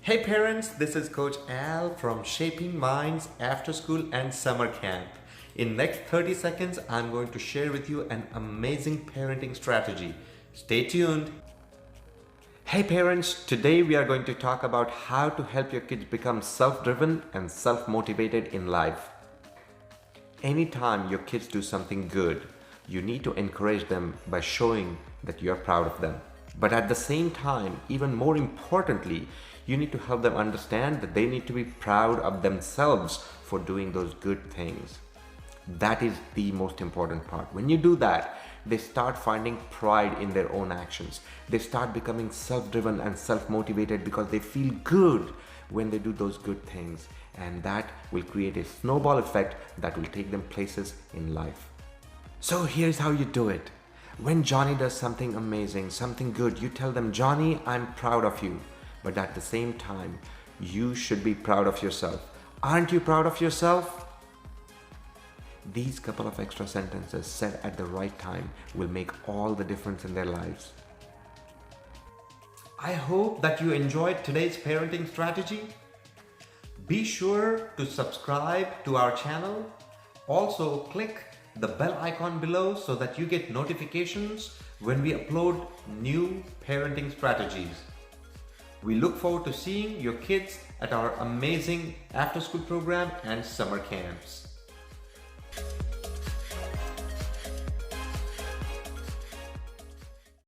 Hey parents, this is Coach Al from Shaping Minds After School and Summer Camp. In next 30 seconds, I'm going to share with you an amazing parenting strategy. Stay tuned. Hey parents, today we are going to talk about how to help your kids become self-driven and self-motivated in life. Anytime your kids do something good, you need to encourage them by showing that you're proud of them. But at the same time, even more importantly, you need to help them understand that they need to be proud of themselves for doing those good things. That is the most important part. When you do that, they start finding pride in their own actions. They start becoming self-driven and self-motivated because they feel good when they do those good things. And that will create a snowball effect that will take them places in life. So here's how you do it. When Johnny does something amazing, something good, you tell them, Johnny, I'm proud of you. But at the same time, you should be proud of yourself. Aren't you proud of yourself? These couple of extra sentences said at the right time will make all the difference in their lives. I hope that you enjoyed today's parenting strategy. Be sure to subscribe to our channel. Also, click the bell icon below so that you get notifications when we upload new parenting strategies. We look forward to seeing your kids at our amazing after-school program and summer camps.